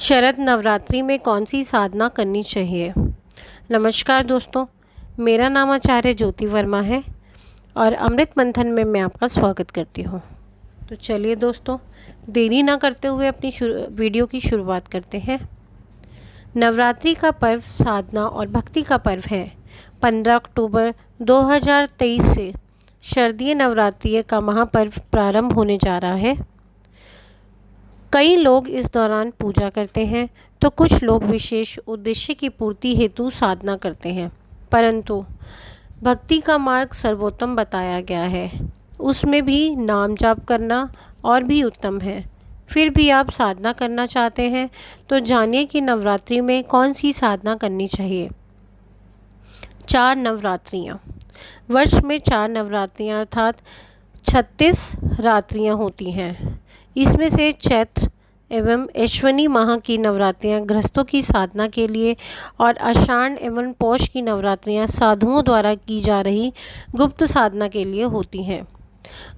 शरद नवरात्रि में कौन सी साधना करनी चाहिए। नमस्कार दोस्तों, मेरा नाम आचार्य ज्योति वर्मा है और अमृत मंथन में मैं आपका स्वागत करती हूँ। तो चलिए दोस्तों, देरी ना करते हुए अपनी वीडियो की शुरुआत करते हैं। नवरात्रि का पर्व साधना और भक्ति का पर्व है। 15 अक्टूबर 2023 से शारदीय नवरात्रि का महापर्व प्रारंभ होने जा रहा है। कई लोग इस दौरान पूजा करते हैं तो कुछ लोग विशेष उद्देश्य की पूर्ति हेतु साधना करते हैं, परंतु भक्ति का मार्ग सर्वोत्तम बताया गया है। उसमें भी नाम जाप करना और भी उत्तम है। फिर भी आप साधना करना चाहते हैं तो जानिए कि नवरात्रि में कौन सी साधना करनी चाहिए। 4 नवरात्रियाँ। वर्ष में 4 नवरात्रियाँ अर्थात 36 रात्रियाँ होती हैं। इसमें से चैत्र एवं अश्विनी माह की नवरात्रियाँ गृहस्थों की साधना के लिए और आषाढ़ एवं पौष की नवरात्रियाँ साधुओं द्वारा की जा रही गुप्त साधना के लिए होती हैं।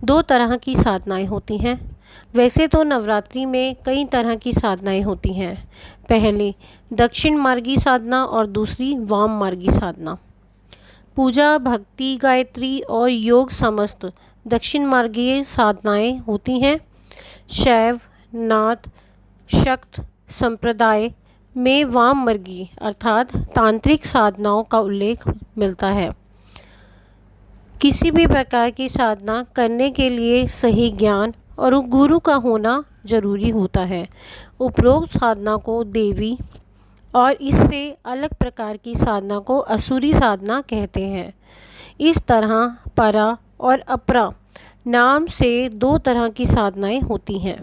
2 तरह की साधनाएं होती हैं। वैसे तो नवरात्रि में कई तरह की साधनाएं होती हैं। पहली दक्षिण मार्गी साधना और दूसरी वाम मार्गी साधना। पूजा, भक्ति, गायत्री और योग समस्त दक्षिण मार्गीय साधनाएं होती हैं। शैव, नाथ, शक्त संप्रदाय में वाम मार्गी अर्थात तांत्रिक साधनाओं का उल्लेख मिलता है। किसी भी प्रकार की साधना करने के लिए सही ज्ञान और गुरु का होना जरूरी होता है। उपरोक्त साधना को देवी और इससे अलग प्रकार की साधना को असुरी साधना कहते हैं। इस तरह परा और अपरा नाम से 2 तरह की साधनाएं होती हैं।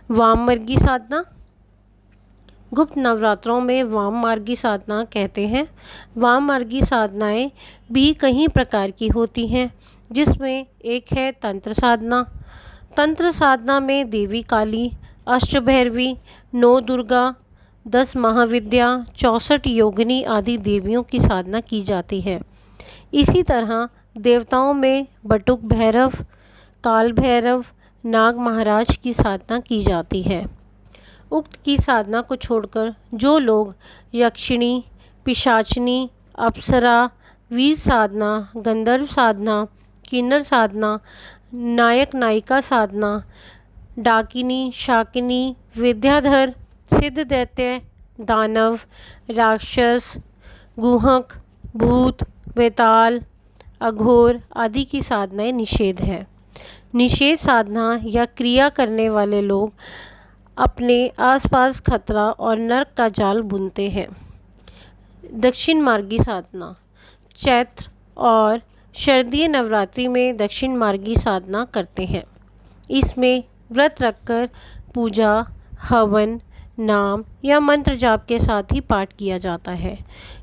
वाम मार्गी साधना। गुप्त नवरात्रों में वाम मार्गी साधना कहते हैं। वाम मार्गी साधनाएं भी कई प्रकार की होती हैं, जिसमें एक है तंत्र साधना। तंत्र साधना में देवी काली, अष्टभैरवी, 9 दुर्गा, 10 महाविद्या, 64 योगिनी आदि देवियों की साधना की जाती है। इसी तरह देवताओं में बटुक भैरव, काल भैरव, नाग महाराज की साधना की जाती है। उक्त की साधना को छोड़कर जो लोग यक्षिणी, पिशाचनी, अप्सरा, वीर साधना, गंधर्व साधना, किन्नर साधना, नायक नायिका साधना, डाकिनी, शाकिनी, विद्याधर, सिद्ध दैत्य, दानव, राक्षस, गुहक, भूत, वेताल, अघोर आदि की साधनाएं निषेध है। निषेध साधना या क्रिया करने वाले लोग अपने आसपास खतरा और नरक का जाल बुनते हैं। दक्षिण मार्गी साधना। चैत्र और शारदीय नवरात्रि में दक्षिण मार्गी साधना करते हैं। इसमें व्रत रखकर पूजा, हवन, नाम या मंत्र जाप के साथ ही पाठ किया जाता है।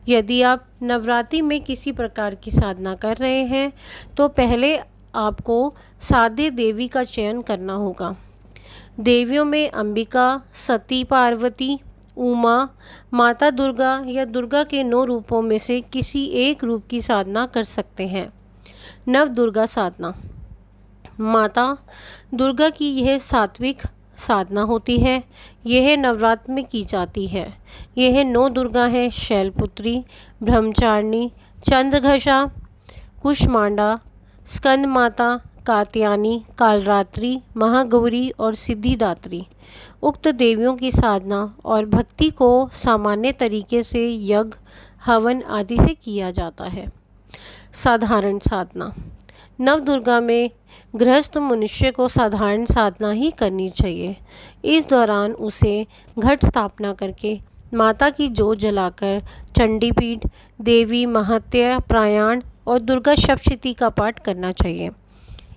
यदि आप नवरात्रि में किसी प्रकार की साधना कर रहे हैं तो पहले आपको साध्य देवी का चयन करना होगा। देवियों में अंबिका, सती, पार्वती, उमा, माता दुर्गा या दुर्गा के 9 रूपों में से किसी एक रूप की साधना कर सकते हैं। नव दुर्गा साधना। माता दुर्गा की यह सात्विक साधना होती है। यह नवरात्र में की जाती है। यह 9 दुर्गा हैं: शैलपुत्री, ब्रह्मचारिणी, चंद्रघोषा, कुष्मांडा, स्कंद माता, कात्यायनी, कालरात्रि, महागौरी और सिद्धिदात्री। उक्त देवियों की साधना और भक्ति को सामान्य तरीके से यज्ञ, हवन आदि से किया जाता है। साधारण साधना। नवदुर्गा में गृहस्थ मनुष्य को साधारण साधना ही करनी चाहिए। इस दौरान उसे घट स्थापना करके माता की जोत जलाकर चंडीपीठ, देवी महत्या, प्राणायाम और दुर्गा सप्तशती का पाठ करना चाहिए।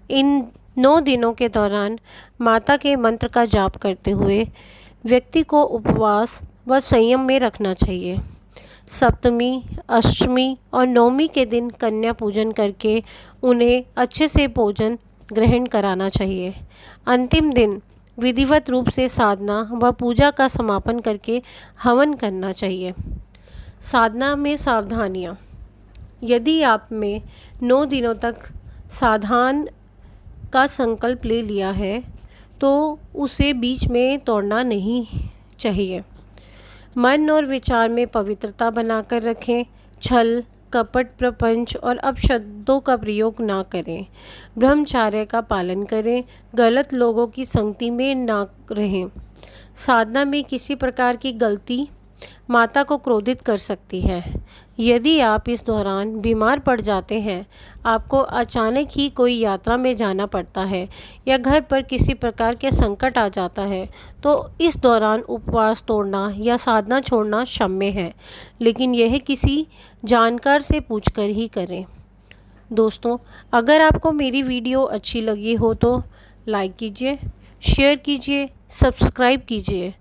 इन 9 दिनों के दौरान माता के मंत्र का जाप करते हुए व्यक्ति को उपवास व संयम में रखना चाहिए। सप्तमी, अष्टमी और नवमी के दिन कन्या पूजन करके उन्हें अच्छे से भोजन ग्रहण कराना चाहिए। अंतिम दिन विधिवत रूप से साधना व पूजा का समापन करके हवन करना चाहिए। साधना में सावधानियाँ। यदि आप में 9 दिनों तक साधना का संकल्प ले लिया है तो उसे बीच में तोड़ना नहीं चाहिए। मन और विचार में पवित्रता बनाकर रखें। छल, कपट, प्रपंच और अपशब्दों का प्रयोग ना करें। ब्रह्मचर्य का पालन करें। गलत लोगों की संगति में ना रहें। साधना में किसी प्रकार की गलती माता को क्रोधित कर सकती है। यदि आप इस दौरान बीमार पड़ जाते हैं, आपको अचानक ही कोई यात्रा में जाना पड़ता है या घर पर किसी प्रकार के संकट आ जाता है, तो इस दौरान उपवास तोड़ना या साधना छोड़ना क्षम्य है, लेकिन यह किसी जानकार से पूछकर ही करें। दोस्तों, अगर आपको मेरी वीडियो अच्छी लगी हो तो लाइक कीजिए, शेयर कीजिए, सब्सक्राइब कीजिए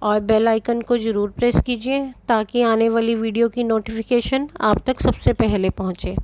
और बेल आइकन को ज़रूर प्रेस कीजिए ताकि आने वाली वीडियो की नोटिफिकेशन आप तक सबसे पहले पहुंचे।